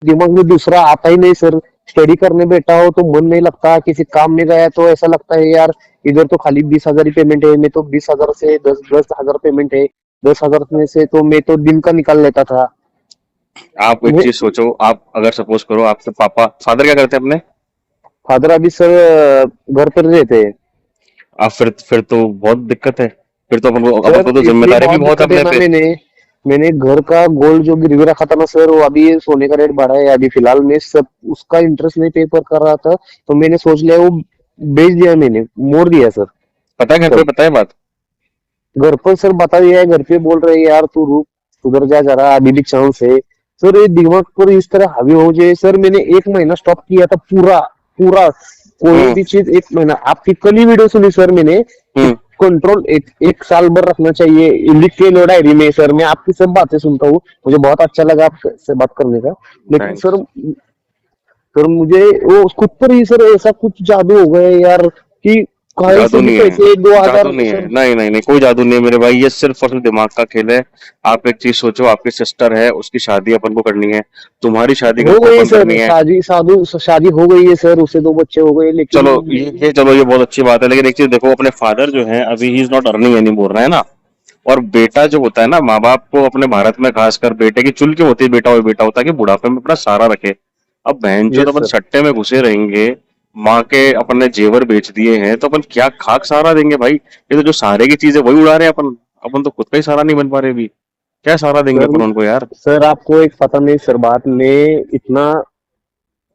दिमाग में दूसरा आता ही नहीं सर। स्टडी करने बैठा हो तो मन नहीं लगता, किसी काम में गया तो ऐसा लगता है यार इधर तो खाली 20,000 ही पेमेंट है, मैं तो 20,000 से 10,000 पेमेंट है, 10,000 में से तो मैं तो दिन का निकाल लेता था। आप एक मैं चीज सोचो, आप अगर सपोज करो आपके पापा फादर क्या करते हैं अपने, फादर अभी सर घर पर रहते हैं। आप फिर तो बहुत दिक्कत है। फिर तो अपन सर को तो इसलिए जिम्मेदारी भी बहुत बहुत है दिक्कत है अपने ना, पे। मैंने मैंने घर का गोल्ड जो गिरवी रखा था ना सर, वो अभी सोने का रेट बढ़ा है अभी फिलहाल, मैं सब उसका इंटरेस्ट नहीं पे पर कर रहा था, तो मैंने सोच लिया वो बेच दिया, मैंने मोड़ दिया सर पता है घर पे, सब। पता है बात। घर पर सर बता दिया है, घर पे बोल रहे हैं यार तू रुक, सुधर जा जरा, अभी भी चांस है। सर ये दिमाग पर इस तरह हावी हो जाए सर, मैंने एक महीना स्टॉप किया था पूरा पूरा, कोई हम्म। भी चीज एक महीना। आपकी कल ही वीडियो सुनी सर मैंने कि हम्म। कंट्रोल एक साल भर रखना चाहिए, लिख के लो डायरी में। सर मैं आपकी सब बातें सुनता हूँ, मुझे बहुत अच्छा लगा आपसे बात करने का, लेकिन थैंक्स। सर मुझे वो खुद पर ही सर ऐसा कुछ जादू हो गया है यार कि कहीं जादू से भी नहीं पैसे है, दो जादू हजार नहीं है, सर। नहीं नहीं नहीं, कोई जादू नहीं है मेरे भाई, ये सिर्फ और सिर्फ दिमाग का खेल है। आप एक चीज सोचो, आपकी सिस्टर है, उसकी शादी अपन को करनी है, तुम्हारी शादी कल हो को गई अपन सर करनी है। शादी हो गई है सर, उसे 2 बच्चे हो गए, लेकिन चलो चलो ये बहुत अच्छी बात है, लेकिन एक चीज देखो, अपने फादर जो है अभी he is not earning any more, है ना। और बेटा जो होता है ना, माँ बाप को अपने भारत में खासकर बेटे की चुल क्यों होती है, बेटा हो बेटा होता है कि बुढ़ापे में अपना सहारा रखे। अब बहनचोद यस अपन सर। सट्टे में घुसे रहेंगे, माँ के अपन ने जेवर बेच दिए हैं, तो अपन क्या खाक सहारा देंगे भाई। ये तो जो सहारे की चीज है वही उड़ा रहे हैं अपन। अपन तो खुद का ही सहारा नहीं बन पा रहे अभी, क्या सहारा देंगे सर अपन उनको यार। सर आपको एक पता नहीं सर बात में, इतना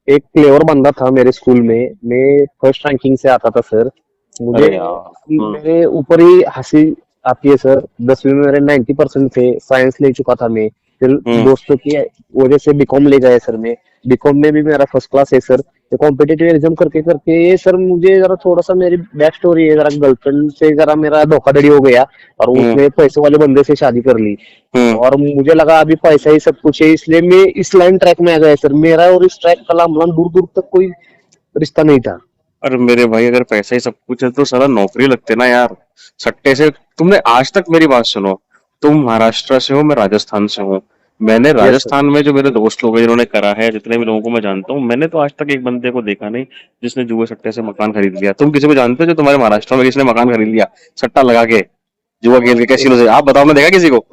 एक क्लेवर बंदा था मेरे स्कूल में, मैं फर्स्ट रैंकिंग से आता था सर। मुझे अरे यार। मेरे ऊपर ही हंसी आती है सर। 10वीं में मेरे 90% थे, साइंस ले चुका था मैं, फिर हम्म। दोस्तों की वजह से बीकॉम ले गए सर। मैं बीकॉम में भी मेरा फर्स्ट क्लास है सर। ये कॉम्पिटेटिव एग्जाम करके करके ये सर, मुझे जरा थोड़ा सा मेरी बैक स्टोरी है, जरा गर्लफ्रेंड से जरा मेरा धोखाधड़ी हो गया, और हम्म। उसने पैसे वाले बंदे से शादी कर ली, हम्म। और मुझे लगा अभी पैसा ही सब कुछ है, इसलिए मैं इस लाइन ट्रैक में आ गया सर। मेरा और इस ट्रैक का लामलाम दूर दूर तक कोई रिश्ता नहीं था। अरे मेरे भाई, अगर पैसा ही सब कुछ है तो साला नौकरी लगते ना यार, सट्टे से। तुमने आज तक मेरी बात सुनो, तुम महाराष्ट्र से हो, मैं राजस्थान से हूँ। मैंने यस सर। राजस्थान में जो मेरे दोस्त लोग हैं जिन्होंने करा है, जितने भी लोगों को मैं जानता हूँ, मैंने तो आज तक एक बंदे को देखा नहीं जिसने जुए सट्टे से मकान खरीद लिया। तुम किसी को जानते हो जो तुम्हारे महाराष्ट्र में किसी ने मकान खरीद लिया सट्टा लगा के, जुआ खेल के, कैसीनो से? आप बताओ, मैं देखा किसी को?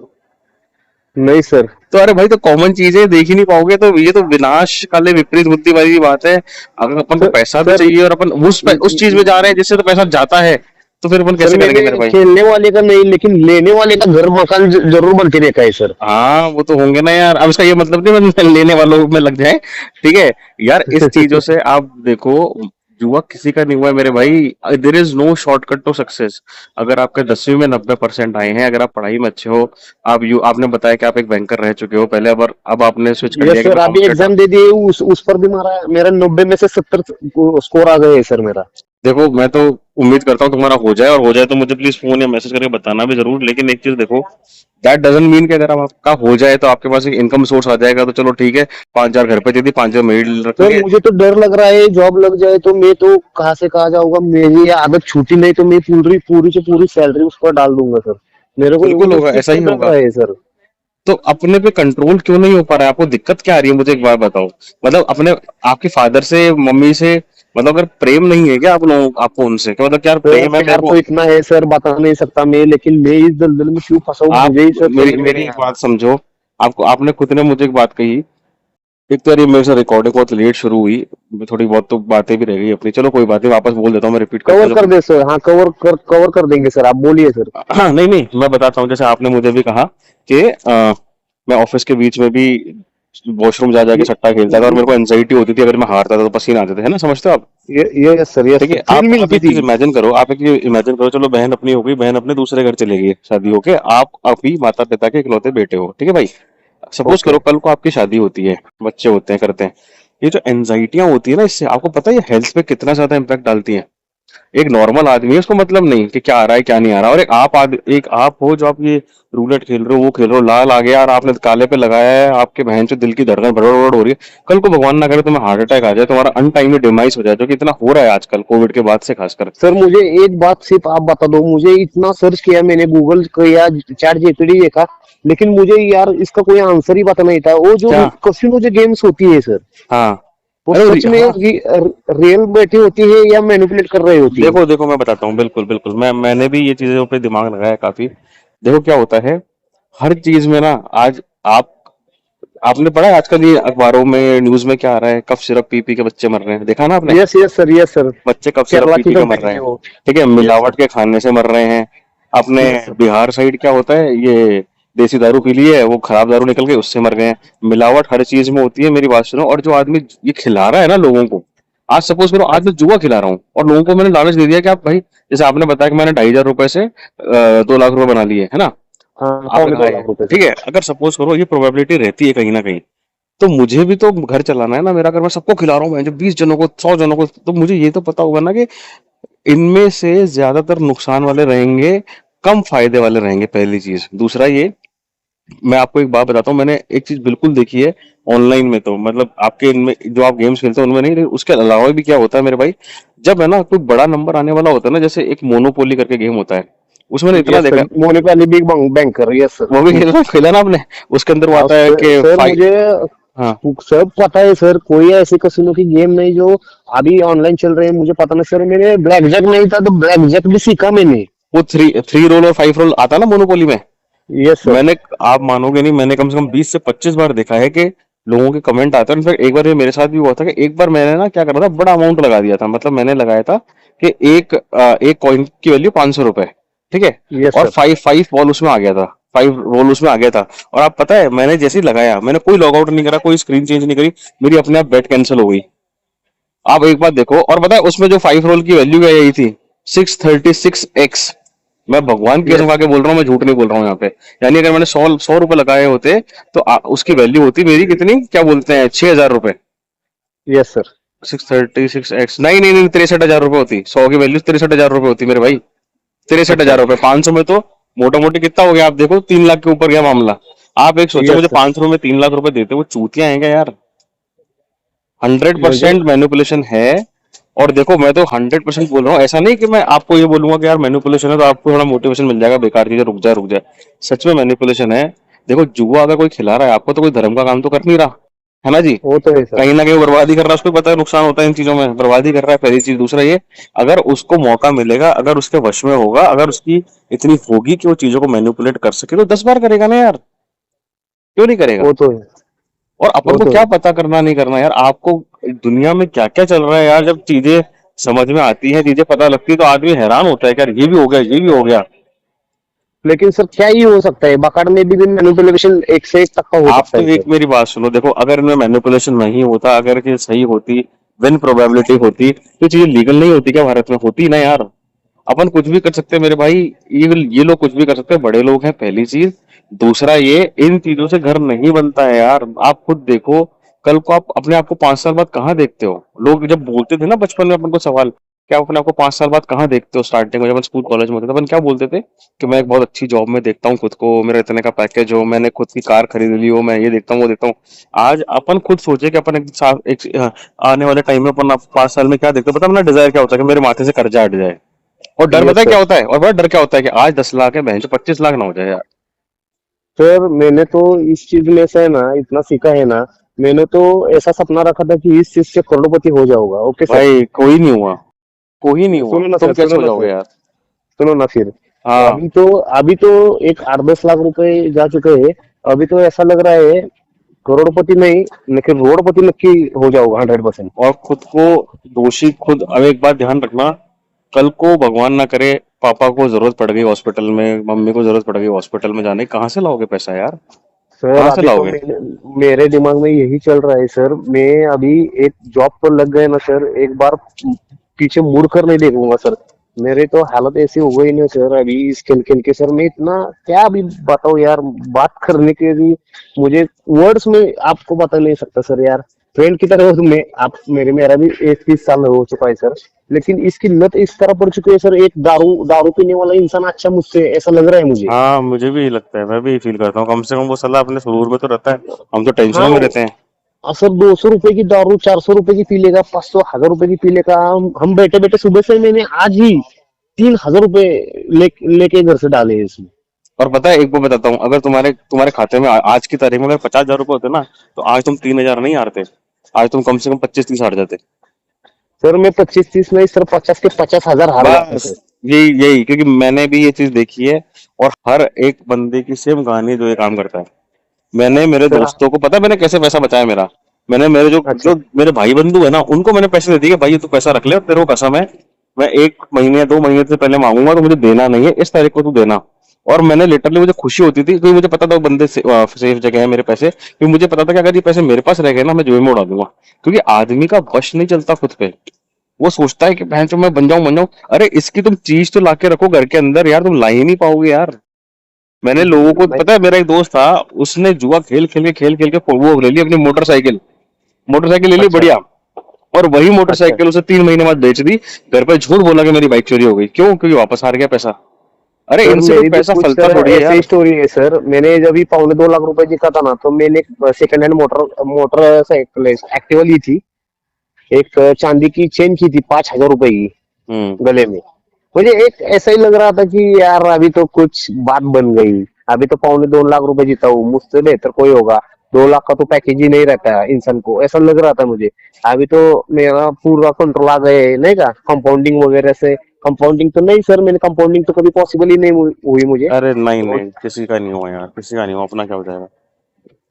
नहीं सर। तो अरे भाई, तो कॉमन चीज है, देख ही नहीं पाओगे तो ये तो विनाश काले विपरीत बुद्धि वाली बात है। अगर अपन को सर पैसा भी सर चाहिए और अपन उस चीज में जा रहे हैं जिससे तो पैसा जाता है, तो फिर अपन सर कैसे मैंने करेंगे मेरे भाई। खेलने वाले का नहीं, लेकिन लेने वाले का घर मकान जरूर बनते देखा है सर। हाँ वो तो होंगे ना यार, अब इसका ये मतलब नहीं मैं लेने वालों में लग जाए, ठीक है। यार इस चीजों से आप देखो, जुआ किसी का नहीं हुआ है मेरे भाई। There is no shortcut to success. अगर आपके 10वीं में 90% आए हैं, अगर आप पढ़ाई में अच्छे हो, आपने बताया कि आप एक बैंकर रह चुके हो पहले, अब आपने स्विच कर लिया यस कि सर, मैं अभी कॉम्पिटिटर। एग्जाम दे दिए, उस पर भी मारा मेरा 90 में से 70 स्कोर आ गए सर मेरा। देखो मैं तो उम्मीद करता हूँ तुम्हारा हो जाए, और हो जाए तो मुझे प्लीज फोन या मैसेज करके बताना भी जरूर। लेकिन एक चीज देखो, दैट डजंट मीन कि अगर आपका हो जाए तो आपके पास एक इनकम सोर्स आ जाएगा तो चलो ठीक है, 5,000 घर पे दे दी, 5,000 मेड रख सर लिए। मुझे तो डर लग रहा है, जॉब लग जाए तो मैं तो कहाँ से कहाँ जाऊंगा, मेरी ये आदत छूटी नहीं तो मैं पूरी पूरी से पूरी सैलरी उस पर डाल दूंगा सर। मेरे को बिल्कुल उस होगा, चीज ऐसा का ही डर होगा। है सर। तो अपने पे कंट्रोल क्यों नहीं हो पा रहा है? आपको दिक्कत क्या आ रही है, मुझे एक बार बताओ। मतलब अपने, आपके फादर से, मम्मी से, मतलब अगर प्रेम नहीं है क्या आप लोगों, आपको उनसे क्या, मतलब यार सर प्रेम है मेरे प्यार को। तो इतना है सर, बता नहीं सकता मैं, लेकिन मैं इस दलदल में क्यों फंसा हूँ आप मुझे ही सर मेरी समझ में मेरी नहीं एक आ रहा। बात समझो, आपको, आपने खुद ने मुझे एक बात कही। एक तो यार ये मेरे से रिकॉर्डिंग बहुत लेट शुरू हुई, थोड़ी बहुत तो बातें भी रह गई अपनी, चलो कोई बात नहीं, वापस बोल देता हूँ, मैं रिपीट करता कवर हूँ कर जब। दे सर, हाँ कवर कर देंगे सर, आप बोलिए सर। हाँ नहीं नहीं, मैं बताता हूँ, जैसे आपने मुझे भी कहा कि मैं ऑफिस के बीच में भी वॉशरूम जा जाके ये सट्टा खेलता था और मेरे को एंजाइटी होती थी, अगर मैं हारता था तो पसीना आते थे, है ना, समझते हो आप? यस ठीक सर, है, थ्रिल आप मिलती एक थी। चीज इमेजिन करो, आप एक चीज इमेजिन करो, चलो बहन अपनी हो गई, बहन अपने दूसरे घर चले गई शादी होके, आप अभी माता पिता के इकलौते बेटे हो, ठीक है भाई। Suppose okay. करो कल को आपकी शादी होती है, बच्चे होते हैं, करते हैं, ये जो एंजाइटियां होती है ना, इससे आपको पता है ये हेल्थ पे कितना ज्यादा इम्पैक्ट डालती है। एक नॉर्मल आदमी है उसको मतलब नहीं कि क्या आ रहा है क्या नहीं आ रहा, और एक आप हो जो आप ये रूलेट खेल रहे हो, वो खेल रहे हो, लाल आ गया और आपने काले पे लगाया है, आपके बहन से दिल की धड़कन भड़बड़ हो रही है, कल को भगवान ना करे तुम्हें हार्ट अटैक आ जाए, तुम्हारा अनटाइमली डिमाइस हो जाए, जो कि इतना हो रहा है आजकल कोविड के बाद से खासकर। सर मुझे एक बात सिर्फ आप बता दो, मुझे इतना सर्च किया मैंने, गूगल किया, चैट जीपीटी देखा, लेकिन मुझे यार इसका कोई आंसर ही पता नहीं था। वो जो क्या? कसिनो जो गेम्स होती है सर, हाँ। वो अरे सच में हाँ, रियल बैठी होती है या मैनिपुलेट कर रही होती है? देखो देखो मैं बताता हूँ, बिल्कुल बिल्कुल मैंने भी ये चीजों पे दिमाग लगाया काफी। देखो क्या होता है, हर चीज में ना, आज आप आपने पढ़ा है आजकल ये अखबारों में न्यूज में क्या आ रहा है, कफ सिरप पी पी के बच्चे मर रहे हैं, देखा ना आपने? Yes yes sir, yes sir. बच्चे कफ सिरप केरला पी की पी के मर कंपनी रहे है हैं। वो। ठीक है, यस मिलावट सर, के खाने से मर रहे हैं। अपने यस सर। बिहार साइड क्या होता है, ये देसी दारू पी ली है, वो खराब दारू निकल गई, उससे मर गए हैं। मिलावट हर चीज में होती है, मेरी बात सुनो। और जो आदमी ये खिला रहा है ना लोगों को, आज सपोज करो आज मैं जुआ खिला रहा हूँ और लोगों को मैंने लालच दे दिया कि आप भाई, जैसे आपने बताया कि मैंने 2,500 रुपए से 2 लाख रुपए बना लिए है ना, हाँ, आप पौने दो लगाए हैं। लाख रुपए ठीक सर। है, अगर सपोज करो ये प्रोबेबिलिटी रहती है कहीं ना कहीं, तो मुझे भी तो घर चलाना है ना मेरा। अगर मैं सबको खिला रहा हूँ, मैं जो 20 जनों को 100 जनों को, तो मुझे ये तो पता होगा ना कि इनमें से ज्यादातर नुकसान वाले रहेंगे, कम फायदे वाले रहेंगे, पहली चीज। दूसरा ये, मैं आपको एक बात बताता हूँ, मैंने एक चीज बिल्कुल देखी है ऑनलाइन में, तो मतलब आपके इनमें जो आप गेम्स खेलते हो उनमें नहीं, लेकिन उसके अलावा भी क्या होता है मेरे भाई, जब है ना कोई बड़ा नंबर आने वाला होता है ना, जैसे एक मोनोपोली करके गेम होता है, उसमें मैंने इतना यस देखा सर, है। Monopoly big banker, yes sir. वो भी खेला खेला ना आपने? उसके अंदर वो हाँ आता है कि सर, फाइव। मुझे हाँ, सब पता है सर। कोई ऐसी कसिनो की गेम नहीं जो अभी ऑनलाइन चल रही है मुझे पता नहीं सर। मैंने ब्लैक जैक नहीं था तो ब्लैक जैक भी सीखा मैंने। वो थ्री थ्री रोल और 5 रोल आता ना मोनोपोली में। Yes sir. मैंने, आप मानोगे नहीं, मैंने कम से कम 20 से 25 बार देखा है कि लोगों के कमेंट आते हैं। इनफैक्ट एक बार ये मेरे साथ भी हुआ था कि एक बार मैंने ना क्या करा था, बड़ा अमाउंट लगा दिया था, मतलब मैंने लगाया था कि एक कॉइन की वैल्यू 500 रुपए। ठीक है, यस और सर। फाइव फाइव बॉल उसमें आ गया था, 5 रोल उसमें आ गया था। और आप पता है, मैंने जैसे ही लगाया, मैंने कोई लॉग आउट नहीं करा, कोई स्क्रीन चेंज नहीं करी, मेरी अपने आप बेट कैंसिल हो गई। आप एक बात देखो, और पता है उसमें जो 5 रोल की वैल्यू क्या यही थी, 636x। मैं भगवान की कसम यस खा के बोल रहा हूँ, मैं झूठ नहीं बोल रहा हूँ यहाँ पे। यानी अगर मैंने 100 रुपए लगाए होते, तो उसकी वैल्यू होती मेरी कितनी, क्या बोलते हैं, 6,000 रुपए। Yes sir. 636x, नहीं नहीं नहीं, 63,000 रुपए होती, 100 की वैल्यू 63,000 रुपए होती मेरे भाई। तिरसठ अच्छा। हजार रुपए 500 में तो मोटा मोटी कितना हो गया, आप देखो 3 लाख के ऊपर गया मामला। आप एक सोचो, यस मुझे सर। 500 में 3 लाख रुपए देते, वो चूतिया हैं क्या यार? हंड्रेड मुझे परसेंट मैनिपुलेशन है। और देखो मैं तो 100% बोल रहा हूँ, ऐसा नहीं कि मैं आपको ये बोलूंगा कि यार मैनिपुलेशन है तो आपको थोड़ा मोटिवेशन मिल जाएगा, बेकार चीजें, रुक जाए रुक जाए। सच में मैनिपुलेशन है। देखो जुआ अगर कोई खिला रहा है आपको, तो कोई धर्म का काम तो कर नहीं रहा, है ना जी? वो तो है सर। कहीं ना कहीं वो बर्बादी कर रहा है, उसको भी पता है नुकसान होता है इन चीजों में, बर्बादी कर रहा है, पहली चीज। दूसरा ये, अगर उसको मौका मिलेगा, अगर उसके वश में होगा, अगर उसकी इतनी होगी कि वो चीजों को मैनिपुलेट कर सके, तो 10 बार करेगा ना यार, क्यों नहीं करेगा? वो तो है। और अपन वो को तो क्या है। पता करना नहीं करना यार, आपको दुनिया में क्या क्या चल रहा है यार, जब चीजें समझ में आती है, चीजें पता लगती है, तो आदमी हैरान होता है कि यार ये भी हो गया, ये भी हो गया। लेकिन सर क्या ही हो सकता है, बकाड में भी मैनिपुलेशन एक से एक तक का हो आप सकता तो है एक सर। मेरी बात सुनो, देखो अगर इनमें मैनिपुलेशन नहीं होता, अगर ये सही होती, विन प्रोबेबिलिटी होती, तो चीजें लीगल नहीं होती क्या भारत में? होती ना यार। अपन कुछ भी कर सकते हैं मेरे भाई, ये लोग कुछ भी कर सकते हैं, बड़े लोग हैं, पहली चीज। दूसरा ये, इन चीजों से घर नहीं बनता है यार। आप खुद देखो, कल को आप अपने आप को 5 साल बाद कहाँ देखते हो? लोग जब बोलते थे ना बचपन में अपन को सवाल, क्या आप अपने आप को 5 साल बाद कहाँ देखते हो, स्टार्टिंग में जब अपन स्कूल कॉलेज में होते थे, अपन क्या बोलते थे कि मैं एक बहुत अच्छी जॉब में देखता हूँ खुद को, मेरा इतने का पैकेज हो, मैंने खुद की कार खरीद ली हो, मैं ये देखता हूँ वो देखता हूँ। आज अपन खुद सोचे कि अपन आने वाले टाइम में अपन 5 साल में क्या देखते हैं, पता है अपना डिजायर क्या होता है? कि मेरे माथे से कर्जा हट जाए। और डर पता यस है क्या सर। होता है? और बड़ा डर क्या होता है कि आज 10 लाख है, बहन जो 25 लाख ना हो जाए यार। सर मैंने तो इस चीज में से ना इतना सीखा है ना। मैंने तो ऐसा सपना रखा था कि इस चीज से करोड़पति हो जाऊंगा। Okay sir. भाई कोई नहीं हुआ, कोई नहीं हुआ, सुनो ना तुम सर, कैसे सुनो हो ना सर, जाओगे यार? सुनो ना फिर। हाँ। अभी तो एक 8-10 लाख रुपए जा चुके हैं। अभी तो ऐसा लग रहा है करोड़पति नहीं, लेकिन रोड़पति नक्की हो जाऊंगा 100%। और खुद को दोषी खुद, अब एक बात ध्यान रखना, कल को भगवान ना करे पापा को जरूरत पड़ गई हॉस्पिटल में, मम्मी को जरूरत पड़ गई हॉस्पिटल में जाने की, कहाँ से लाओगे पैसा यार? सर कहाँ से अभी तो लाओगे? मेरे दिमाग में यही चल रहा है सर। मैं अभी एक जॉब पर लग गए ना सर, एक बार पीछे मुड़ कर नहीं देखूंगा सर। मेरी तो हालत ऐसी हो गई ना सर अभी इस खेल खेल के सर। मैं इतना क्या अभी बताऊं यार, बात करने के भी मुझे वर्ड्स में आपको बता नहीं सकता सर यार। फ्रेंड की तरह हो तो मैं आप मेरा भी 21 साल हो चुका है सर। लेकिन इसकी लत इस तरह पड़ चुकी है सर, एक दारू दारू पीने वाला इंसान अच्छा मुझसे, ऐसा लग रहा है मुझे। हाँ, मुझे भी लगता है, मैं भी फील करता हूँ, कम से कम वो साला अपने सुरूर में तो रहता है, हम तो टेंशनों में हाँ रहते हैं। सर, 200 रुपए की दारू 400 रुपए की पी लेगा, 500 1000 रुपए की पी लेगा। हम बैठे बैठे सुबह से मैंने आज ही 3000 रुपए लेके घर से डाले हैं इसमें। और पता है, एक बात बताता हूँ, अगर तुम्हारे तुम्हारे खाते में आज की तारीख में अगर 50,000 रुपए होते ना, तो आज तुम 3,000 नहीं हारते, आज तुम कम से कम 25-30 हार जाते। सर मैं 25 30 नहीं सर, 50 के 50,000 हार जाता बस सर। यही यही, क्योंकि मैंने भी ये चीज देखी है, और हर एक बंदे की सेम कहानी जो ये काम करता है। मैंने मेरे सर दोस्तों को, पता है मैंने कैसे पैसा बचाया मेरा, मैंने मेरे जो अच्छा जो मेरे भाई बंधु है ना, उनको मैंने पैसे दे दिए कि भाई ये तू पैसा रख ले, और तेरे को कसम है, मैं 1 महीने 2 महीने से पहले मांगूंगा तो मुझे देना नहीं है, इस तारीख को तू देना। और मैंने लिटरली, मुझे खुशी होती थी क्योंकि मुझे पता था वो बंदे सेफ जगह है मेरे पैसे, क्योंकि मुझे पता था कि अगर ये पैसे मेरे पास रह गए ना, मैं जेब में उड़ा दूंगा। क्योंकि आदमी का वश नहीं चलता खुद पे, वो सोचता है कि बहन चो मैं बन जाऊं। अरे इसकी तुम चीज तो लाके रखो घर के अंदर यार, तुम ला ही नहीं पाओगे यार। मैंने लोगों को, मैं पता है मेरा एक दोस्त था, उसने जुआ खेल खेल के वो ले ली अपनी मोटरसाइकिल, मोटरसाइकिल ले ली अच्छा बढ़िया, और वही अच्छा मोटरसाइकिल उसे 3 महीने बाद बेच दी। घर पे झूठ बोला कि मेरी बाइक चोरी हो गई, क्यों? क्योंकि वापस हार गया पैसा। अरे सर, इनसे कोई मेरी भी पैसा कुछ फलता सर थोड़ी है ऐसे ही यार। स्टोरी है सर। मैंने जब भी 2.25 लाख जीता था ना, तो मैंने एक सेकंड हैंड मोटरसाइकिल एक्टिवा ली थी। एक चांदी की चेन की थी 5,000 रुपए की, हम्म। गले में। मुझे एक ऐसा ही लग रहा था कि यार अभी तो कुछ बात बन गई। अभी तो 2.25 लाख जीता हूँ, मुझसे बेहतर कोई होगा। 2 लाख का तो पैकेज ही नहीं रहता है इंसान को, ऐसा लग रहा था मुझे। अभी तो मेरा पूरा कंट्रोल आ गए नहीं का, कंपाउंडिंग वगैरह से। कंपाउंडिंग तो नहीं सर, मैंने कंपाउंडिंग तो कभी पॉसिबल ही नहीं हुई मुझे अरे नहीं तो। नहीं, किसी का नहीं हुआ यार, किसी का नहीं हुआ, अपना क्या हो जाएगा।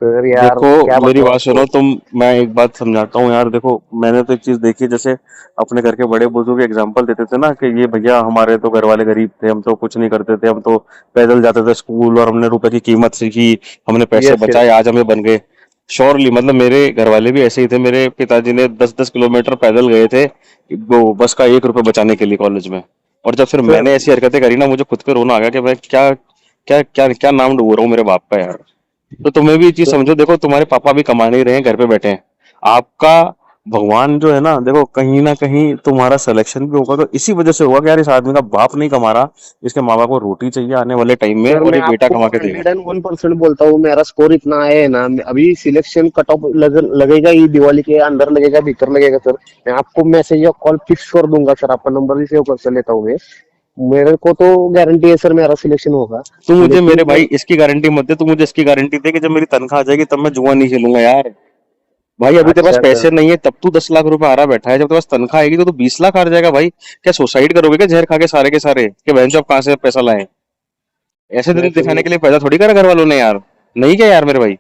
सर यार देखो, क्या मेरी बताऊँ बात आपको। सुनो तुम, मैं एक बात समझाता हूँ यार। देखो, मैंने तो एक चीज देखी, जैसे अपने घर के बड़े बुजुर्ग एग्जाम्पल देते थे ना, कि ये भैया हमारे तो घर वाले गरीब थे, हम तो कुछ नहीं करते थे, हम तो पैदल जाते थे स्कूल, और हमने रुपए की कीमत सीखी, हमने पैसे यस बचाए, यस। आज हमें बन गए। श्योरली, मतलब मेरे घर वाले भी ऐसे ही थे, मेरे पिताजी ने 10-10 किलोमीटर पैदल गए थे वो बस का 1 रुपए बचाने के लिए कॉलेज में। और जब फिर सर मैंने ऐसी हरकतें करी ना, मुझे खुद पे रोना आ गया कि मैं क्या क्या क्या क्या नाम डूब रहा हूँ मेरे बाप का यार। तो तुम्हें भी ये चीज सर समझो, देखो तुम्हारे पापा भी कमा नहीं रहे हैं, घर पे बैठे हैं। आपका भगवान जो है ना, देखो कहीं ना कहीं तुम्हारा सिलेक्शन भी होगा तो इसी वजह से होगा कि यार इस आदमी का बाप नहीं कमा रहा, इसके माँ बाप को रोटी चाहिए आने वाले टाइम में, सर और मैं ये बेटा आपको कमा के देगा। 101% बोलता हूँ, मेरा स्कोर इतना है ना। अभी सिलेक्शन कट ऑफ लगेगा ही, दिवाली के अंदर लगेगा, भीतर लगेगा सर। मैं आपको मैसेज या कॉल फिक्स कर दूंगा सर, आपका नंबर भी सेव कर लेता हूँ मैं। मेरे को तो गारंटी है सर, मेरा सिलेक्शन होगा। तू मुझे, मेरे लेकिन भाई इसकी गारंटी मत दे, तू मुझे इसकी गारंटी दे कि जब मेरी तनख्वाह आ जाएगी तब मैं जुआ नहीं खेलूंगा यार। भाई अभी तेरे पास अच्छा सर। पैसे नहीं है, तब तू 10 लाख रुपए हारा बैठा है, जब तेरे पास तनख्वाह आएगी तो तू 20 लाख हार जाएगा भाई। क्या सुसाइड करोगे क्या जहर खा के सारे कि बहन आप कहाँ से पैसा लाए? ऐसे दिन मैं तो दिखाने के लिए पैदा थोड़ी करा घर वालों ने यार। नहीं क्या यार मेरे भाई?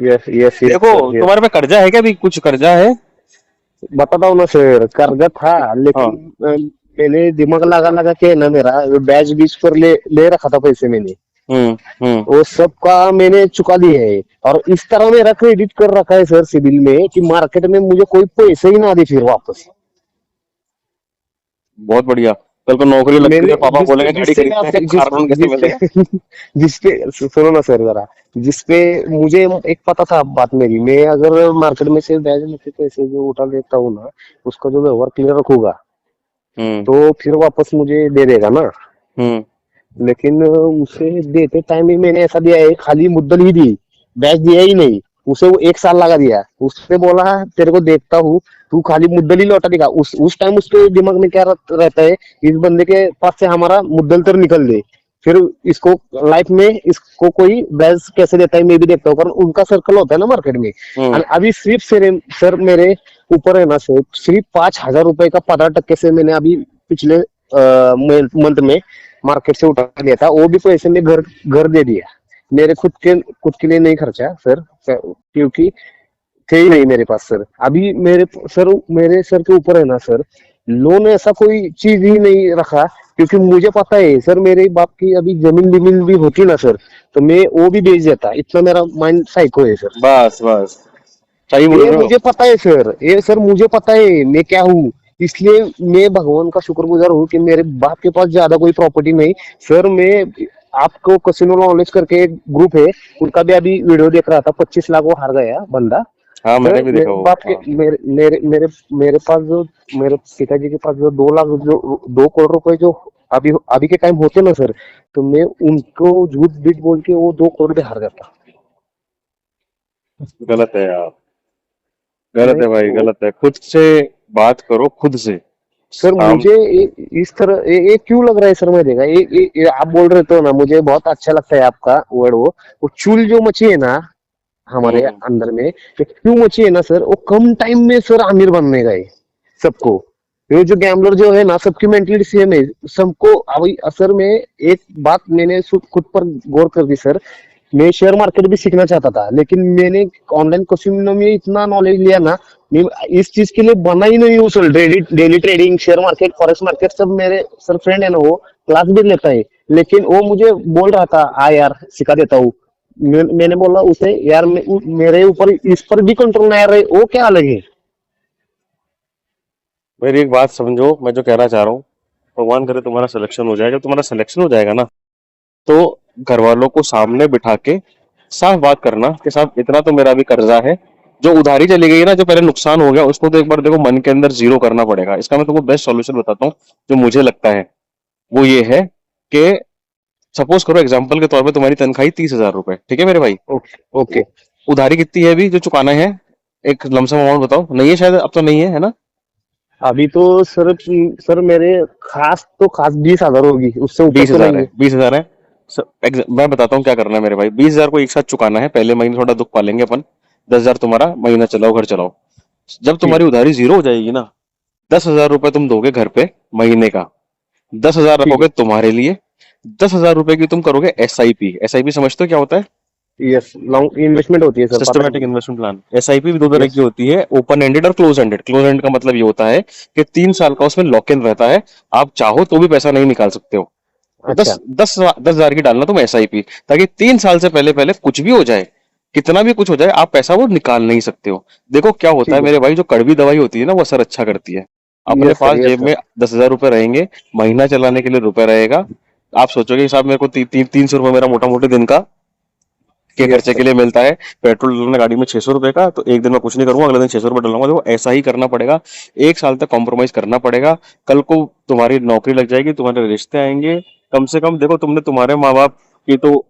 यस यस यस देखो, सर यस। तुम्हारे पे कर्जा है क्या? भी कुछ कर्जा है? बताता हूँ ना सर, कर्जा था लेकिन हाँ। मैंने दिमाग लगा लगा के ना, मेरा बैच बीच पर ले ले रखा था पैसे मैंने। हम्म। हम्म। वो सब का मैंने चुका दिया है। और इस तरह मेरा क्रेडिट कर रखा है सर सिविल में, कि मार्केट में मुझे कोई पैसे ही ना दे फिर वापस। बहुत बढ़िया। कल को नौकरी लग गई मैंने और पापा जिसपे बोलेंगे गाड़ी जिससे मैं खरीदते आपको हैं, कार लोन कैसे जिसपे मिलेगा? जिसपे सुनो ना सर जरा। जिसपे मुझे एक पता था बात मेरी, मैं अगर मार्केट में से ब्याज में से पैसे जो उठा लेता हूँ ना, उसका जो व्यवहार क्लियर रखूंगा, हम्म। तो फिर वापस मुझे दे देगा ना। हम्म। लेकिन उसे देते टाइम भी मैंने ऐसा दिया है, खाली मुद्दल ही दी, बैच दिया ही नहीं। उसे वो 1 साल लगा दिया। उससे बोला तेरे को देखता हूँ, तू खाली मुद्दल ही लौटा देगा। उस टाइम उसके दिमाग में क्या रहता है, इस बंदे के पास से हमारा मुद्दल तर निकल दे, फिर इसको लाइफ में इसको कोई बैच कैसे देता है मैं भी देखता हूँ, कारण उनका सर्कल होता है ना मार्केट में। हम्म। और अभी सिर्फ सर मेरे ऊपर है ना सर, सिर्फ 5,000 रुपए का 15% से मैंने अभी पिछले मंथ में मार्केट से उठा लिया था। वो भी पैसे में घर घर दे दिया। मेरे खुद के लिए नहीं खर्चा सर, क्योंकि थे ही नहीं मेरे पास सर। अभी मेरे सर के ऊपर है ना सर, लोन ऐसा कोई चीज ही नहीं रखा। क्योंकि मुझे पता है सर, मेरे बाप की अभी जमीन जमीन भी होती ना सर, तो मैं वो भी बेच देता। इतना मेरा माइंड साइको है सर। बस बस, सही बोल ये रहे हो। मुझे पता है सर, ये सर मुझे पता है मैं क्या हूँ। इसलिए मैं भगवान का शुक्रगुजार हूँ कि मेरे बाप के पास ज्यादा कोई प्रॉपर्टी नहीं। सर मैं आपको कसिनो नॉलेज करके एक ग्रुप है, उनका भी अभी वीडियो देख रहा था। 25 लाख वो हार गया बंदा। हाँ मैंने सर भी देखा मेरे वो, बाप के हाँ। मेरे मेरे मेरे मेरे पास जो मेरे पिताजी के पास जो 2 लाख जो 2 करोड़ रुपए जो अभी अभी के टाइम होते ना सर, तो मैं उनको झूठ बीट बोल के वो 2 करोड़ पे हार जाता। गलत है यार, गलत नहीं है भाई, वो गलत है। खुद से बात करो, खुद से। सर काम। मुझे इस तरह ये क्यों लग रहा है सर, मैं देखा ये आप बोल रहे तो ना, मुझे बहुत अच्छा लगता है आपका वर्ड, वो चूल जो मची है ना हमारे हम्म। अंदर में, ये क्यों मची है ना सर, वो कम टाइम में सर अमीर बनने गए सबको। ये जो गैम्बलर जो है ना, सबकी मेंटलिटी सेम है सबको। अभी सर मैं एक बात मैंने खुद पर गौर कर दी सर, मैं शेयर मार्केट भी सीखना चाहता था, लेकिन मैंने ऑनलाइन कसिनो में इतना नॉलेज लिया ना, मैं इस चीज के लिए बना ही नहीं हूँ sir. Daily daily trading, share market, forex market सब मेरे सर फ्रेंड है ना, वो क्लास भी लेता है, लेकिन वो मुझे बोल रहा था आ यार सिखा देता हूँ। मैंने बोला उसे यार मेरे ऊपर इस पर भी कंट्रोल नहीं आ रहा है, वो क्या अलग है। मेरी एक बात समझो, मैं जो कहना चाह रहा हूँ, भगवान करे तुम्हारा सिलेक्शन हो जाए। जब तुम्हारा सिलेक्शन हो जाएगा ना, तो घर वालों को सामने बिठा के साफ बात करना कि साहब इतना तो मेरा भी कर्जा है, जो उधारी चली गई है ना, जो पहले नुकसान हो गया, उसको तो एक बार देखो मन के अंदर जीरो करना पड़ेगा। इसका मैं तुमको बेस्ट सॉल्यूशन बताता हूँ, जो मुझे लगता है वो ये है कि सपोज करो एग्जाम्पल के तौर पे तुम्हारी तनख्वाही 30,000 रुपए, ठीक है मेरे भाई। Okay okay. उधारी कितनी है अभी जो चुकाना है? एक लमसम अमाउंट बताओ, नहीं है शायद, अब तो नहीं है, है ना? अभी तो सर मेरे खास तो खास 20,000 होगी, उससे ऊपर बीस तो हजार नहीं है, है। 20,000 है। मैं बताता हूँ क्या करना है मेरे भाई। 20,000 को एक साथ चुकाना है, पहले महीने थोड़ा दुख पालेंगे अपन। 10,000 तुम्हारा महीना चलाओ, घर चलाओ। जब ठीक तुम्हारी उधारी जीरो हो जाएगी ना, 10,000 रुपए तुम दोगे घर पे महीने का। 10,000 ठीक रखोगे है। तुम्हारे लिए। 10,000 रुपए की तुम करोगे SIP। SIP समझते हो क्या होता है? यस, लॉन्ग इन्वेस्टमेंट होती है सर, पता है सिस्टमेटिक मुझे। Investment plan. SIP भी दो तरह यस। की होती है, ओपन एंडेड और क्लोज एंडेड। क्लोज एंड का मतलब ये होता है कि 3 साल का उसमें लॉक इन रहता है, आप चाहो तो भी पैसा नहीं निकाल सकते हो। तो अच्छा। 10,000 की डालना तुम SIP, ताकि 3 साल से पहले पहले कुछ भी हो जाए, कितना भी कुछ हो जाए, आप पैसा वो निकाल नहीं सकते हो। देखो क्या होता है ठीक है। मेरे भाई, जो कड़वी दवाई होती है ना, वो असर अच्छा करती है। अपने यस सर, पास यस जेब सर। में 10,000 रुपए रहेंगे, महीना चलाने के लिए रुपए रहेगा। आप सोचोगे साहब मेरे को 300 रुपए मेरा मोटा मोटी दिन का के यस खर्चे के सर। लिए मिलता है। पेट्रोल डलना गाड़ी में 600 रुपए का, तो एक दिन में कुछ नहीं करूंगा, अगले दिन 600 रुपए डलूंगा। देखो ऐसा ही करना पड़ेगा, 1 साल तक कॉम्प्रोमाइज करना पड़ेगा। कल को तुम्हारी नौकरी लग जाएगी, तुम्हारे रिश्ते आएंगे। कम से कम देखो, तुमने तुम्हारे माँ बाप की तो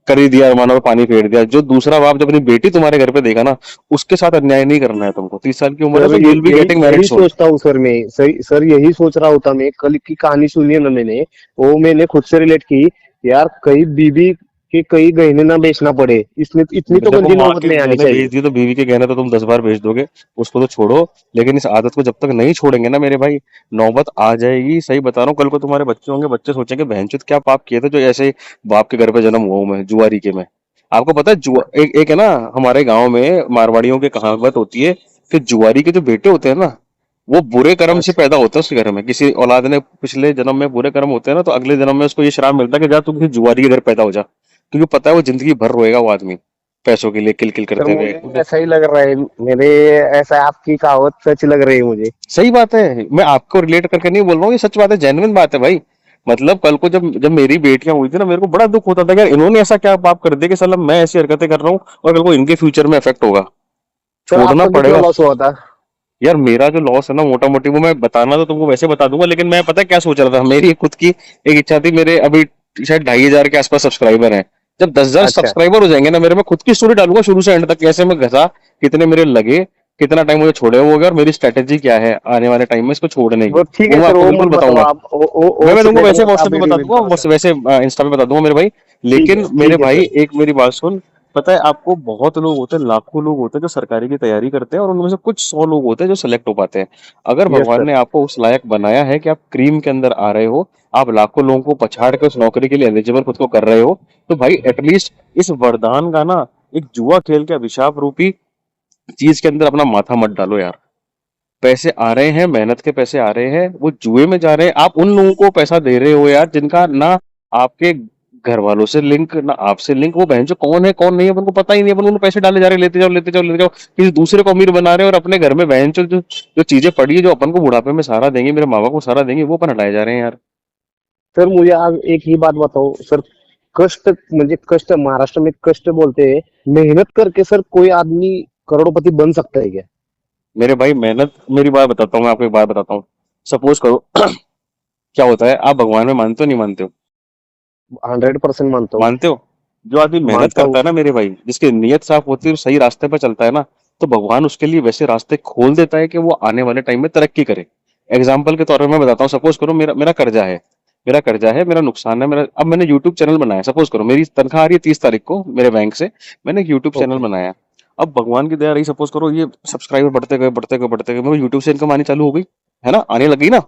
कर ही दिया, मानो पानी फेर दिया। जो दूसरा बाप जब अपनी बेटी तुम्हारे घर पे देखा ना, उसके साथ अन्याय नहीं करना है तुमको। 30 साल की उम्र है, सर तो यू विल बी यही गेटिंग मैरिड यही सून। सोचता हूँ सर, मैं सर यही सोच रहा होता। मैं कल की कहानी सुनी है ना मैंने, वो मैंने खुद से रिलेट की। यार कहीं बीबी के कई गहने ना बेचना पड़े, इसमें इतनी तो देखो, गंदी माँ नौबत के नहीं आनी गहने चाहिए। बेच दिए तो बीवी के गहने तो तुम 10 बार बेच दोगे, उसको तो छोड़ो। लेकिन इस आदत को जब तक नहीं छोड़ेंगे ना मेरे भाई, नौबत आ जाएगी। सही बता रहा हूँ, कल को तुम्हारे बच्चे होंगे, बच्चे सोचेंगे बहनचोद क्या पाप किए थे जो ऐसे बाप के घर पे जन्म हुआ हूं मैं, जुआरी के में। आपको पता है जुआ एक है ना, हमारे गांव में मारवाड़ियों की कहावत होती है कि जुआरी के जो बेटे होते हैं ना, वो बुरे कर्म से अच्छा। पैदा होते हैं उसके घर में। किसी औलाद ने पिछले जन्म में बुरे कर्म होते हैं ना, तो अगले जन्म में उसको ये श्राप मिलता है कि जा तू किसी जुआरी के घर पैदा हो जा, क्योंकि पता है वो जिंदगी भर रोएगा वो आदमी, पैसों के लिए किल किल सर करते हुए। मुझे ऐसा ही लग रहा है मेरे, ऐसा आपकी कहावत सच लग रही है मुझे। सही बात है, मैं आपको रिलेट करके नहीं बोल रहा हूँ, ये सच बात है, जेन्युइन बात है भाई। मतलब कल को जब जब मेरी बेटियां हुई थी ना, मेरे को बड़ा दुख होता था कि यार इन्होंने ऐसा क्या पाप कर दिया कि साला मैं ऐसी हरकतें कर रहा हूँ, और कल को इनके फ्यूचर में इफेक्ट होगा। सर छोड़ना आपका कितना पड़ेगा। लॉस हुआ था? यार मेरा जो लॉस है ना, मोटा मोटी वो मैं बताना तो तुमको वैसे बता दूंगा, लेकिन मैं पता है क्या सोच रहा था, मेरी खुद की एक इच्छा थी। मेरे अभी शायद 2,500 के आसपास सब्सक्राइबर हैं। जब 10,000 अच्छा। सब्सक्राइबर हो जाएंगे ना मेरे, मैं खुद की स्टोरी डालूंगा शुरू से एंड तक, कैसे मैं घसा, कितने मेरे लगे, कितना टाइम मुझे छोड़े हुए हो गया, और मेरी स्ट्रेटेजी क्या है आने वाले टाइम में इसको छोड़ने की, वो ठीक वो है मैं सर, आपको वो बिल्कुल मत बताओ बताऊंगा। आप, वो मैं तुमको सीक्रेट वैसे मत व्हाट्सएप पे अभी बता रिवील दूंगा, करो सर। वैसे इंस्टा पे बता दूंगा मेरे भाई। लेकिन मेरे ठीक है भाई सर। एक मेरी बात सुन, पता है आपको, बहुत लोग होते हैं, लाखों लोग होते हैं जो सरकारी की तैयारी करते हैं, और उनमें से कुछ 100 लोग होते हैं जो सिलेक्ट हो पाते हैं। अगर यस भगवान सर। ने आपको उस लायक बनाया है कि आप क्रीम के अंदर आ रहे हो, आप लाखों लोगों को पछाड़ के उस नौकरी के लिए एलिजिबल खुद को कर रहे हो, तो भाई एटलीस्ट इस वरदान का ना, एक जुआ खेल के अभिशाप रूपी चीज के अंदर अपना माथा मत डालो यार। पैसे आ रहे हैं, मेहनत के पैसे आ रहे हैं, वो जुए में जा रहे हैं। आप उन लोगों को पैसा दे रहे हो यार, जिनका ना आपके घर वालों से लिंक, ना आपसे लिंक। वो बहन जो कौन है कौन नहीं है उनको पता ही नहीं है, अपन उनको पैसे डाले जा रहे हैं, लेते जाओ लेते जाओ लेते जाओ, किसी दूसरे को अमीर बना रहे हैं, और अपने घर में बहन जो जो चीजें पड़ी है, जो अपन को बुढ़ापे में सहारा देंगे, मेरे माँ बाप को सहारा देंगे, वो अपन हटाए जा रहे हैं यार। सर मुझे आज एक ही बात बताओ सर, कष्ट, म्हणजे कष्ट महाराष्ट्र में कष्ट बोलते हैं, मेहनत करके सर कोई आदमी करोड़पति बन सकता है क्या? मेरे भाई मेहनत, मेरी बात बताता हूँ, मैं आपको एक बात बताता हूँ। सपोज करो क्या होता है, आप भगवान में मानते हो नहीं मानते हो? 100% मानता हूँ। मानते हो? जो आदमी मेहनत मानता करता हूँ। है ना मेरे भाई, जिसकी नीयत साफ होती है और सही रास्ते पर चलता है ना, तो भगवान उसके लिए वैसे रास्ते खोल देता है कि वो आने वाले टाइम में तरक्की करे। एग्जाम्पल के तौर पर मैं बताता हूँ, सपोज करो मेरा मेरा कर्जा है, मेरा नुकसान है, मेरा, अब मैंने यूट्यूब चैनल बनाया, सपोज करो मेरी तनख्वाह आ रही है 30 तारीख को मेरे बैंक से, मैंने एक यूट्यूब चैनल ओके। बनाया। अब भगवान की दया रही, सपोज करो ये सब्सक्राइबर बढ़ते गए बढ़ते गए बढ़ते गए, मेरे यूट्यूब से इनकम आनी चालू हो गई, है ना, आने लगी ना।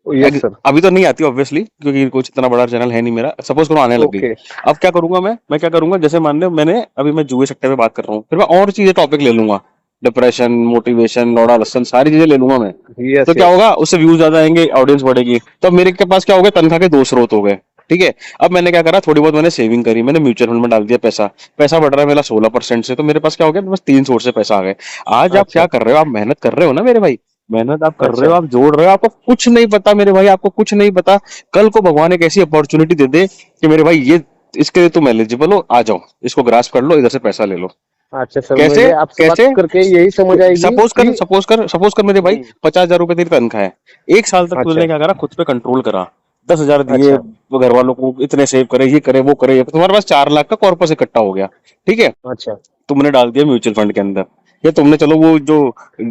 Yes sir. अभी तो नहीं आती ऑब्वियसली, क्योंकि कुछ इतना बड़ा चैनल है नहीं मेरा, सपोज करो आने लग गई। ओके। अब क्या करूंगा मैं क्या करूंगा, जैसे मान लो मैंने अभी मैं जुए सट्टे पे बात कर रहा हूँ, फिर मैं और चीजें टॉपिक ले लूंगा, डिप्रेशन, मोटिवेशन, लौड़ा लसन, सारी चीजें ले लूंगा मैं। तो यस क्या यस। होगा, उससे व्यूज ज्यादा आएंगे, ऑडियंस बढ़ेगी, तो अब मेरे के पास क्या हो गया, तनख्वाह के दो स्रोत हो गए। ठीक है। अब मैंने क्या करा, थोड़ी बहुत मैंने सेविंग करी, मैंने म्यूचुअल फंड में डाल दिया पैसा, पैसा बढ़ रहा है मेरा 16% से, तो मेरे पास क्या हो गया, मेरे पास 3 सोर्स से पैसा आ गए। आज आप क्या अच्छा। कर रहे हो, आप मेहनत कर रहे हो ना मेरे भाई, मेहनत आप कर रहे अच्छा। हो, आप जोड़ रहे हो, आपको कुछ नहीं पता मेरे भाई, आपको कुछ नहीं पता। कल को भगवान एक ऐसी अपॉर्चुनिटी दे दे कि मेरे भाई ये, इसके लिए तुम एलिजिबल हो, आ जाओ, इसको ग्रास्प कर लो, इधर से पैसा ले लो। अच्छा सर, कैसे? मुझे आपसे बात कैसे? करके यही समझ आएगी कि सपोज कर मेरे भाई हम्म, 50,000 रुपए तेरी तनख्वाह है, एक साल तक अच्छा। तूने क्या करा, खुद पे कंट्रोल करा, 10,000 दिए, अच्छा। वो घर वालों को इतने सेव करे, ये करे वो करे, तुम्हारे पास 4 लाख का कॉर्पस इकट्ठा हो गया। ठीक है। अच्छा। तुमने डाल दिया म्यूचुअल फंड के अंदर, या तुमने चलो वो जो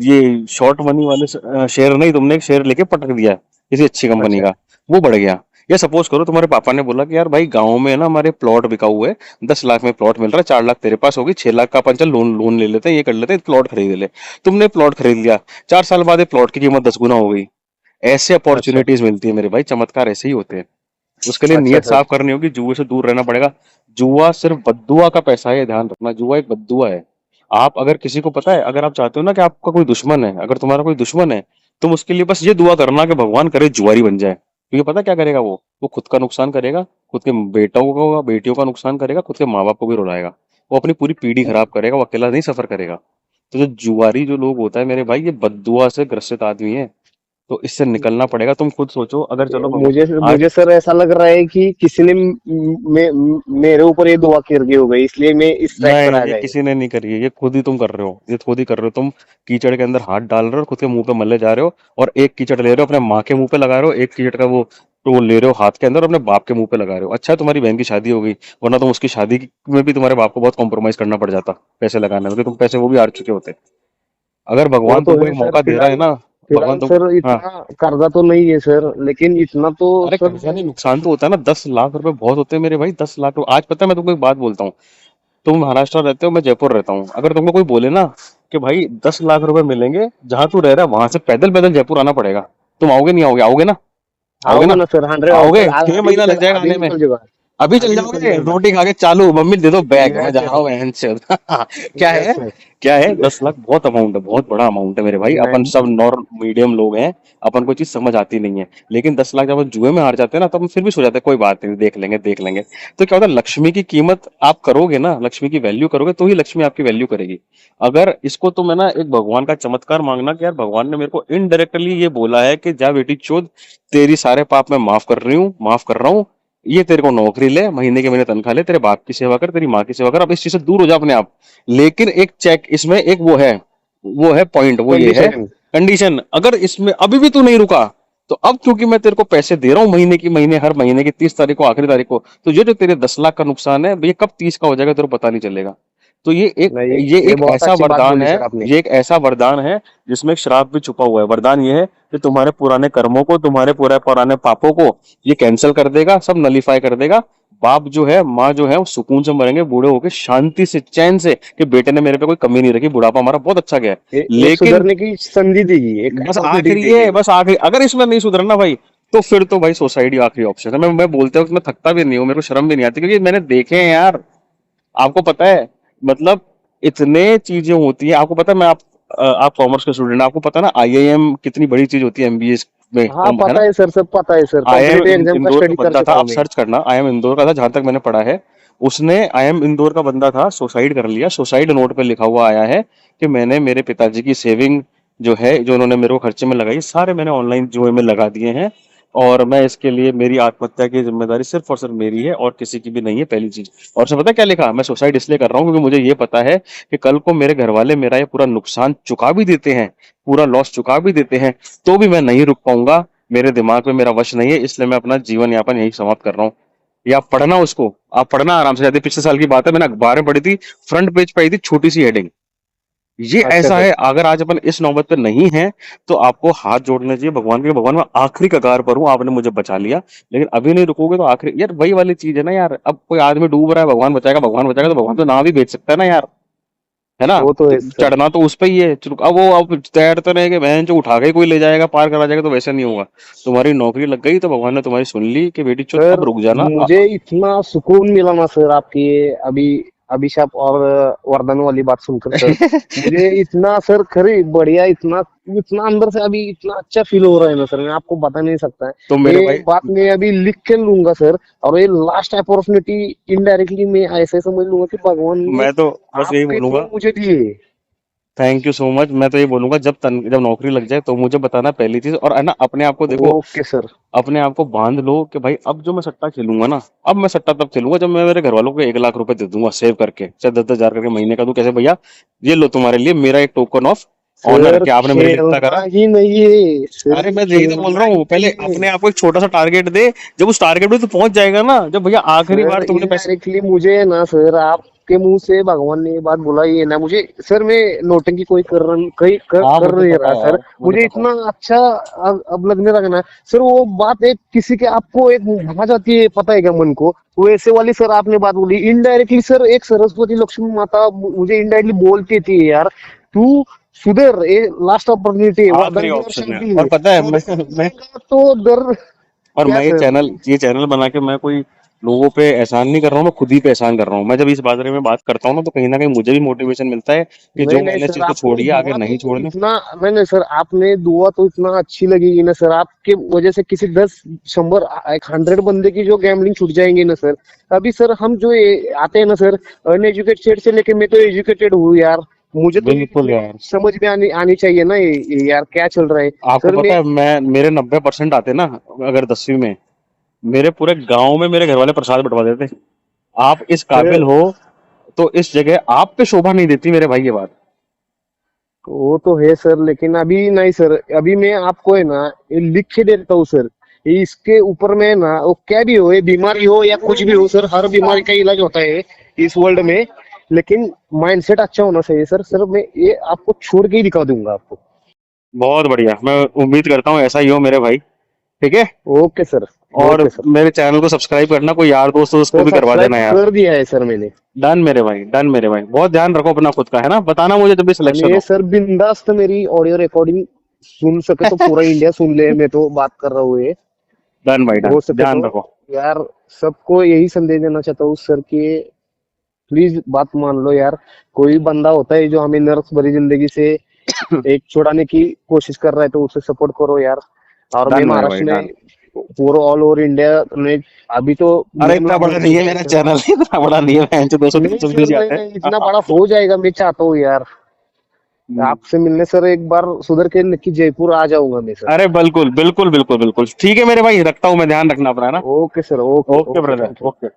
ये शॉर्ट मनी वाले शेयर, नहीं, तुमने एक शेयर लेके पटक दिया किसी अच्छी कंपनी अच्छा। का, वो बढ़ गया। या सपोज करो तुम्हारे पापा ने बोला कि यार भाई गांव में ना हमारे प्लॉट बिका हुआ है, 10 लाख में प्लॉट मिल रहा है, 4 लाख तेरे पास होगी, 6 लाख का अपन चल लोन लोन ले लेते हैं, ये कर लेते हैं, प्लॉट खरीद ले। तुमने प्लॉट खरीद लिया, 4 साल बाद प्लॉट की कीमत 10 गुना हो गई। ऐसे अच्छा। अपॉर्चुनिटीज मिलती है मेरे भाई, चमत्कार ऐसे ही होते हैं। उसके लिए अच्छा नीयत सर। साफ करनी होगी, जुए से दूर रहना पड़ेगा। जुआ सिर्फ बद्दुआ का पैसा है, ये ध्यान रखना, जुआ एक बद्दुआ है। आप अगर किसी को पता है, अगर आप चाहते हो ना कि आपका कोई दुश्मन है, अगर तुम्हारा कोई दुश्मन है, तुम उसके लिए बस ये दुआ करना कि भगवान करे जुआरी बन जाए, क्योंकि पता क्या करेगा वो खुद का नुकसान करेगा, खुद के बेटों का बेटियों का नुकसान करेगा, खुद के माँ बाप को भी रुलाएगा, वो अपनी पूरी पीढ़ी खराब करेगा, वो अकेला नहीं सफर करेगा। तो जो जुआरी जो लोग होता है मेरे भाई, ये बद्दुआ से ग्रसित आदमी है, तो इससे निकलना पड़ेगा। तुम खुद सोचो, अगर चलो मुझे भगवान आज, मुझे सर ऐसा लग रहा है कि किसी ने मेरे ऊपर ये दुआ कर दी हो गई, इसलिए मैं इस ट्रैक पर नहीं, आ ये गया। किसी ने नहीं करी है, ये खुद ही तुम कर रहे हो, ये खुद ही कर रहे हो तुम। कीचड़ के अंदर हाथ डाल रहे हो और खुद के मुंह पे मलने जा रहे हो, और एक कीचड़ ले रहे हो अपने माँ के मुंह पे लगा रहे हो, एक कीचड़ का वो ले रहे हो हाथ के अंदर और अपने बाप के मुंह पे लगा रहे हो। अच्छा है तुम्हारी बहन की शादी हो गई, वरना तुम उसकी शादी में भी तुम्हारे बाप को बहुत कॉम्प्रोमाइज करना पड़ जाता पैसे लगाने में, तो तुम पैसे वो भी हार चुके होते। अगर वो भगवान तो तुमको है एक सर। मौका दे रहा है फिलहाल ना, भगवान फिलहाल तुम, सर हाँ, इतना कर्जा तो नहीं है सर, लेकिन इतना तो अरे सर कर्जा नहीं, नुकसान तो होता है ना, 10 लाख रुपए बहुत होते हैं मेरे भाई, 10 लाख रुपए। आज पता है मैं तुमको एक बात बोलता हूँ, तुम महाराष्ट्र रहते हो, मैं जयपुर रहता हूँ, अगर तुमको कोई बोले ना कि भाई 10 लाख रुपए मिलेंगे जहां तू रह रहा है, वहां से पैदल पैदल जयपुर आना पड़ेगा, तुम आओगे नहीं आओगे? आओगे ना? आओगे आओगे ना? ना सर, आओगे, हंड्रेड। 6 महीना लग जाएगा अभी आने में। निकल जाऊंगा। अभी चल अभी निकल जाओगे, जाऊंगा। रोटी खा के चालू, मम्मी दे दो बैग, मैं यस जा रहा सर। हूँ बहन से। क्या यस है, सर। क्या है, 10 लाख बहुत अमाउंट है, बहुत बड़ा अमाउंट है मेरे भाई, अपन नहीं। सब नॉर्म मीडियम लोग हैं, अपन को चीज समझ आती नहीं है, लेकिन 10 लाख जब अपन जुए में हार जाते हैं ना, तब हम फिर भी सो जाते हैं, कोई बात नहीं, देख लेंगे देख लेंगे। तो क्या होता है, लक्ष्मी की कीमत आप करोगे ना, लक्ष्मी की वैल्यू करोगे, तो ही लक्ष्मी आपकी वैल्यू करेगी। अगर इसको तुम है ना एक भगवान का चमत्कार मांगना कि यार भगवान ने मेरे को इनडायरेक्टली ये बोला है कि जा बेटी चोद, तेरी सारे पाप मैं माफ कर रही हूँ, माफ कर रहा हूँ, ये तेरे को नौकरी ले, महीने के महीने तनख्वाह ले, तेरे बाप की सेवा कर, तेरी माँ की सेवा कर, अब इस चीज से दूर हो जा अपने आप। लेकिन एक चेक इसमें, एक वो है पॉइंट, वो ये है कंडीशन। कंडीशन, अगर इसमें अभी भी तू नहीं रुका, तो अब क्योंकि मैं तेरे को पैसे दे रहा हूँ महीने की महीने, हर महीने की 30 तारीख को, आखिरी तारीख को, तो ये जो तेरे 10 लाख का नुकसान है भैया, कब 30 का हो जाएगा तेरे को पता नहीं चलेगा। तो नहीं, ये ये एक बहुत ऐसा अच्छी बात वरदान बोली है, सर आपने। ये एक ऐसा वरदान है जिसमें एक श्राप भी छुपा हुआ है। वरदान ये है कि तुम्हारे पुराने कर्मों को, तुम्हारे पूरे पुराने पापों को ये कैंसिल कर देगा, सब नलीफाई कर देगा। बाप जो है, माँ जो है, वो सुकून से मरेंगे बूढ़े होके, शांति से, चैन से, कि बेटे ने मेरे पे कोई कमी नहीं रखी, बुढ़ापा हमारा बहुत अच्छा गया है। एक लेकिन सुधरने की संधि देगी, एक बस अपॉर्चुनिटी आखिरी देगी। है, बस आखिरी, अगर इसमें नहीं सुधरना भाई, तो फिर तो भाई सुसाइड ही आखिरी ऑप्शन है। मैं बोलते वक्त मैं थकता भी नहीं हूँ, मेरे को शर्म भी नहीं आती, क्योंकि मैंने देखे हैं यार। आपको पता है, मतलब इतने चीजें होती है, आपको पता है, आप कॉमर्स के स्टूडेंट, आपको पता है ना आईआईएम कितनी बड़ी चीज होती है एमबीए में, हाँ है पता ना। है सर, सब पता है सर, आईआईएम कॉम्पिटिटिव एग्जाम का इंदौर का स्टडी कर बंदा था, चुका हूँ आप मैं। सर्च करना, आईआईएम इंदौर का था, जहां तक मैंने पढ़ा है। उसने, आईआईएम इंदौर का बंदा था, सुसाइड कर लिया, सुसाइड नोट पे लिखा हुआ आया है कि मैंने मेरे पिताजी की सेविंग जो है, जो उन्होंने मेरे को खर्चे में लगाई, सारे मैंने ऑनलाइन जुए में लगा दिए हैं, और मैं इसके लिए मेरी आत्महत्या की जिम्मेदारी सिर्फ और सिर्फ मेरी है और किसी की भी नहीं है, पहली चीज। और उसमें पता है क्या लिखा, मैं सुसाइड इसलिए कर रहा हूँ क्योंकि मुझे ये पता है कि कल को मेरे घर वाले मेरा ये पूरा नुकसान चुका भी देते हैं, पूरा लॉस चुका भी देते हैं, तो भी मैं नहीं रुक पाऊंगा, मेरे दिमाग में मेरा वश नहीं है, इसलिए मैं अपना जीवन यापन यही समाप्त कर रहा हूँ। या आप पढ़ना उसको, आप पढ़ना आराम से, शायद पिछले साल की बात है, मैंने अखबार में पढ़ी थी, फ्रंट पेज पे आई थी छोटी सी हेडिंग। ये अच्छा ऐसा सर। है, अगर आज अपन इस नौबत पे नहीं है तो आपको हाथ जोड़ने चाहिए भगवान के, भगवान मैं आखिरी कगार पर हूँ, आपने मुझे बचा लिया, लेकिन अभी नहीं रुकोगे तो आखिरी, यार वही वाली चीज है ना यार, अब कोई आदमी डूब रहा है, भगवान बचाएगा, तो भगवान तो नाव ही भेज सकता है ना यार, है ना? वो तो तो है सर। चढ़ना तो उस पे ही है, अब वो अब तैरते रहेंगे, बहन जो उठा के कोई ले जाएगा, पार करा जाएगा, तो वैसा नहीं होगा। तुम्हारी नौकरी लग गई तो भगवान ने तुम्हारी सुन ली कि बेटी चुप सर अब रुक जाना। मुझे इतना सुकून मिला ना सर आपकी ये अभी अभिशाप और वरदान वाली बात सुनकर सर। मुझे इतना सर खरी बढ़िया, इतना इतना अंदर से अभी इतना अच्छा फील हो रहा है ना सर, मैं आपको बता नहीं सकता है। तो मेरे ये भाई, बात मैं अभी लिख के लूंगा सर, और ये लास्ट अपॉर्चुनिटी इनडायरेक्टली मैं ऐसे समझ लूंगा कि भगवान ने मैं तो बस यही आपके बोलूंगा, थ्रू मुझे दिए। Thank you so much. मैं तो ये बोलूंगा, जब नौकरी लग जाए तो मुझे बताना पहली चीज, और है ना, अपने आप को देखो, ओके सर। अपने आप को बांध लो कि भाई अब जो मैं सट्टा खेलूंगा ना, अब मैं सट्टा तब खेलूंगा जब मैं मेरे घर वालों को 1 लाख रुपए दे दूंगा सेव करके, चाहे 10-10 हजार करके महीने का दूं, कैसे भैया, ये लो तुम्हारे लिए मेरा एक टोकन ऑफ ऑनर सर कि आपने मेरे लिए इतना खेलना करा। ही नहीं है सर, अरे मैं यही तो बोल खेलना रहा हूँ, ही पहले नहीं है अपने आप को एक छोटा सा टारगेट दे, जब उस टारगेट पे तो पहुंच जाएगा ना, जब भैया आखिरी सर। बार तुमने पैसे, इनडायरेक्टली मुझे ना सर आपके मुंह से भगवान ने ये बात बुलाई है ना मुझे सर, मैं नोटंकी कोई हाँ कर मुझे नहीं पता रहा है सर। यार, मुझे मुझे पता है। इतना अच्छा अब लगने लगा ना सर, वो बात एक किसी के आपको एक भा जाती है, पता है क्या मन को, वो ऐसे वाली सर आपने बात बोली इनडायरेक्टली सर। एक सरस्वती लक्ष्मी माता मुझे इनडायरेक्टली बोलती थी यार, तू सुधर, ये लास्ट अपॉर्चुनिटी है, आखिरी वरदान की ऑप्शन वर्षा है, दी और है, पता है और मैं सुधरेगा तो डर और क्या मैं ये सर। चैनल बना के मैं कोई लोगों पे एहसान नहीं कर रहा हूँ, मैं खुद ही पे एहसान कर रहा हूँ। मैं जब इस बारे में बात करता हूँ ना, तो कहीं ना कहीं मुझे भी मोटिवेशन मिलता है कि नहीं जो नहीं मैंने इस सर, चीज को आपने छोड़ी है आगे दुआ नहीं तो छोड़नी। इतना, नहीं नहीं सर, आपने दुआ तो इतना अच्छी लगेगी ना सर, आपके वजह से किसी 10 100 100 बंदे की जो गैम्बलिंग छूट जाएंगे ना सर। अभी सर हम जो ये आते हैं ना सर, अनएजुकेटेड से लेके मैं तो एजुकेटेड हूँ यार, मुझे तो बिल्कुल यार, समझ में आनी आनी चाहिए ना ये यार क्या चल रहा है। आपको सर पता मैं है, मैं मेरे 90% आते ना, अगर 10वीं में मेरे पूरे गांव में मेरे घर वाले प्रसाद बंटवा देते। आप इस काबिल सर, हो तो इस जगह आप पे शोभा नहीं देती मेरे भाई, ये बात। वो तो है सर, लेकिन अभी नहीं सर, अभी मैं आपको है ना ये लिख के देता हूँ सर। ये इसके ऊपर में ना वो क्या भी हो, ये बीमारी हो या कुछ भी हो सर, हर बीमारी का इलाज होता है इस वर्ल्ड में, लेकिन माइंडसेट अच्छा होना चाहिए सर। सर मैं ये आपको छोड़ के ही दिखा दूंगा आपको। बहुत बढ़िया, मैं उम्मीद करता हूँ ऐसा ही हो मेरे भाई, ठीक है? Okay sir. और ओके सर। मेरे चैनल को सब्सक्राइब करना, कोई यार दोस्त हो उसको सर भी करवा सब्सक्राइब देना यार। कर दिया है सर मैंने। डन मेरे भाई, डन मेरे भाई, बहुत ध्यान रखो अपना खुद का, है ना? बताना मुझे जब भी सिलेक्शन ये हो। सर बिंदास मेरी ऑडियो रिकॉर्डिंग सुन सके तो पूरा इंडिया सुन ले, मैं तो बात कर रहा हूँ ये, डन भाई, डन, हो सके तो ध्यान रखो। यार। सबको यही संदेश देना चाहता हूँ सर कि प्लीज बात मान लो यार। कोई बंदा होता है जो हमें नर्क भरी जिंदगी से एक छुड़ाने की कोशिश कर रहा है, तो उसे सपोर्ट करो यार। और मैं डन मेरे भाई, महाराष्ट्र में डन। पूरा ऑल ओवर इंडिया में अभी तो अरे मैं इतना बड़ा नहीं है मेरा चैनल, इतना बड़ा नहीं है, 200 नहीं 300 सर, व्यूज नहीं आते नहीं, इतना हैं। बड़ा हो जाएगा, मैं चाहता हूँ यार हम्म, आपसे मिलने सर, एक बार सुधर के निकी जयपुर आ जाऊंगा मैं सर। अरे बिल्कुल बिल्कुल बिल्कुल बिल्कुल, ठीक है मेरे भाई, रखता हूँ मैं, ध्यान रखना अपना, है ना? Okay sir, okay okay okay, brother, thank you. Okay.